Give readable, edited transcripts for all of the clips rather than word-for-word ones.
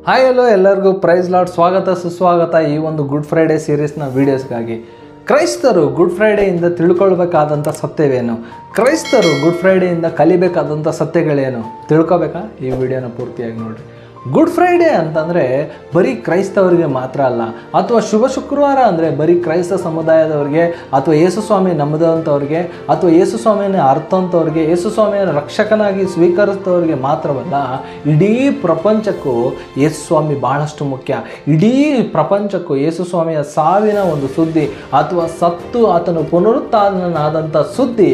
Hi hello ಎಲ್ಲರಿಗೂ price lord ಸ್ವಾಗತ ಸುಸ್ವಾಗತ ಈ ಒಂದು ಗುಡ್ ಫ್ರೈಡೇ ಸೀರೀಸ್ನ ವೀಡಿಯೋಸ್ಗಾಗಿ. ಕ್ರೈಸ್ತರು ಗುಡ್ ಫ್ರೈಡೆಯಿಂದ ತಿಳ್ಕೊಳ್ಬೇಕಾದಂಥ ಸತ್ಯವೇನು, ಕ್ರೈಸ್ತರು ಗುಡ್ ಫ್ರೈಡೆಯಿಂದ ಕಲಿಬೇಕಾದಂಥ ಸತ್ಯಗಳೇನು ತಿಳ್ಕೊಬೇಕಾ? ಈ ವಿಡಿಯೋನ ಪೂರ್ತಿಯಾಗಿ ನೋಡಿರಿ. ಗುಡ್ ಫ್ರೈಡೇ ಅಂತಂದರೆ ಬರೀ ಕ್ರೈಸ್ತವರಿಗೆ ಮಾತ್ರ ಅಲ್ಲ, ಅಥವಾ ಶುಭ ಶುಕ್ರವಾರ ಅಂದರೆ ಬರೀ ಕ್ರೈಸ್ತ ಸಮುದಾಯದವ್ರಿಗೆ ಅಥವಾ ಯೇಸುಸ್ವಾಮಿ ನಂಬಿದಂಥವ್ರಿಗೆ ಅಥವಾ ಯೇಸುಸ್ವಾಮಿಯನ್ನು ಅರ್ಥವಂಥವ್ರಿಗೆ ಯೇಸುಸ್ವಾಮಿಯನ್ನು ರಕ್ಷಕನಾಗಿ ಸ್ವೀಕರಿಸಿದವ್ರಿಗೆ ಮಾತ್ರವಲ್ಲ, ಇಡೀ ಪ್ರಪಂಚಕ್ಕೂ ಯೇಸುಸ್ವಾಮಿ ಭಾಳಷ್ಟು ಮುಖ್ಯ. ಇಡೀ ಪ್ರಪಂಚಕ್ಕೂ ಯೇಸುಸ್ವಾಮಿಯ ಸಾವಿನ ಒಂದು ಸುದ್ದಿ ಅಥವಾ ಸತ್ತು ಆತನು ಪುನರುತ್ಥಾನನಾದಂಥ ಸುದ್ದಿ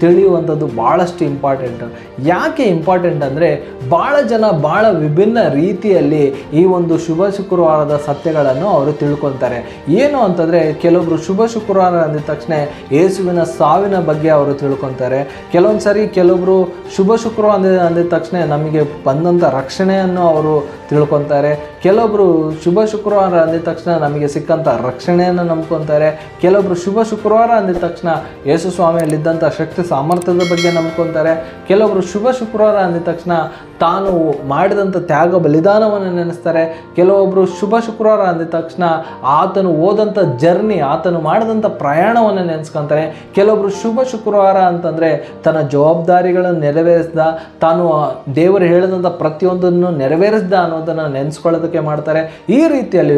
ತಿಳಿಯುವಂಥದ್ದು ಭಾಳಷ್ಟು ಇಂಪಾರ್ಟೆಂಟ್. ಯಾಕೆ ಇಂಪಾರ್ಟೆಂಟ್ ಅಂದರೆ ಭಾಳ ಜನ ಭಾಳ ವಿಭಿನ್ನ ರೀತಿಯಲ್ಲಿ ಈ ಒಂದು ಶುಭ ಶುಕ್ರವಾರದ ಸತ್ಯಗಳನ್ನು ಅವರು ತಿಳ್ಕೊತಾರೆ. ಏನು ಅಂತಂದರೆ ಕೆಲವೊಬ್ರು ಶುಭ ಶುಕ್ರವಾರ ಅಂದಿದ ತಕ್ಷಣ ಯೇಸುವಿನ ಸಾವಿನ ಬಗ್ಗೆ ಅವರು ತಿಳ್ಕೊತಾರೆ. ಕೆಲವೊಂದು ಸರಿ ಕೆಲವೊಬ್ರು ಶುಭ ಶುಕ್ರವಾರ ಅಂದಿದ ತಕ್ಷಣ ನಮಗೆ ಬಂದಂಥ ರಕ್ಷಣೆಯನ್ನು ಅವರು ತಿಳ್ಕೊತಾರೆ. ಕೆಲವೊಬ್ರು ಶುಭ ಶುಕ್ರವಾರ ಅಂದಿದ ತಕ್ಷಣ ನಮಗೆ ಸಿಕ್ಕಂಥ ರಕ್ಷಣೆಯನ್ನು ನಂಬ್ಕೊತಾರೆ. ಕೆಲವೊಬ್ರು ಶುಭ ಶುಕ್ರವಾರ ಅಂದಿದ ತಕ್ಷಣ ಯೇಸು ಸ್ವಾಮಿಯಲ್ಲಿದ್ದಂಥ ಶಕ್ತಿ ಸಾಮರ್ಥ್ಯದ ಬಗ್ಗೆ ನಂಬ್ಕೊತಾರೆ. ಕೆಲವೊಬ್ರು ಶುಭ ಶುಕ್ರವಾರ ಅಂದಿದ ತಕ್ಷಣ ತಾನು ಮಾಡಿದಂಥ ತ್ಯಾಗ ಬಲಿದಾನವನ್ನು ನೆನೆಸ್ತಾರೆ. ಕೆಲವೊಬ್ಬರು ಶುಭ ಶುಕ್ರವಾರ ಅಂದಿದ ತಕ್ಷಣ ಆತನು ಹೋದಂಥ ಜರ್ನಿ, ಆತನು ಮಾಡಿದಂಥ ಪ್ರಯಾಣವನ್ನು ನೆನೆಸ್ಕೊತಾರೆ. ಕೆಲವೊಬ್ಬರು ಶುಭ ಶುಕ್ರವಾರ ಅಂತಂದರೆ ತನ್ನ ಜವಾಬ್ದಾರಿಗಳನ್ನು ನೆರವೇರಿಸ್ದ, ತಾನು ದೇವರು ಹೇಳಿದಂಥ ಪ್ರತಿಯೊಂದನ್ನು ನೆರವೇರಿಸ್ದ ಅನ್ನೋದನ್ನು ನೆನೆಸ್ಕೊಳ್ಳೋದಕ್ಕೆ ಮಾಡ್ತಾರೆ. ಈ ರೀತಿಯಲ್ಲಿ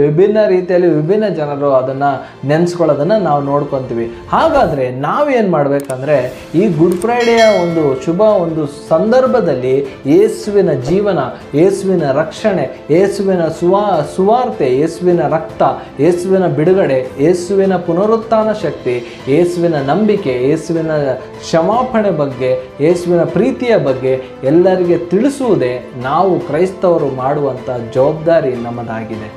ವಿಭಿನ್ನ ಜನರು ಅದನ್ನು ನೆನೆಸ್ಕೊಳ್ಳೋದನ್ನು ನಾವು ನೋಡ್ಕೊತೀವಿ. ಹಾಗಾದರೆ ನಾವೇನು ಮಾಡಬೇಕಂದ್ರೆ ಈ ಗುಡ್ ಫ್ರೈಡೆಯ ಒಂದು ಶುಭ ಒಂದು ಸಂದರ್ಭದಲ್ಲಿ ಯೇಸುವಿನ ಜೀವನ, ಯೇಸುವಿನ ರಕ್ಷಣೆ, ಯೇಸುವಿನ ಸುವಾರ್ತೆ, ಯೇಸುವಿನ ರಕ್ತ, ಯೇಸುವಿನ ಬಿಡುಗಡೆ, ಯೇಸುವಿನ ಪುನರುತ್ಥಾನ ಶಕ್ತಿ, ಯೇಸುವಿನ ನಂಬಿಕೆ, ಯೇಸುವಿನ ಕ್ಷಮಾಪಣೆ ಬಗ್ಗೆ, ಯೇಸುವಿನ ಪ್ರೀತಿಯ ಬಗ್ಗೆ ಎಲ್ಲರಿಗೆ ತಿಳಿಸುವುದೇ ನಾವು ಕ್ರೈಸ್ತವರು ಮಾಡುವಂಥ ಜವಾಬ್ದಾರಿ ನಮ್ಮದಾಗಿದೆ.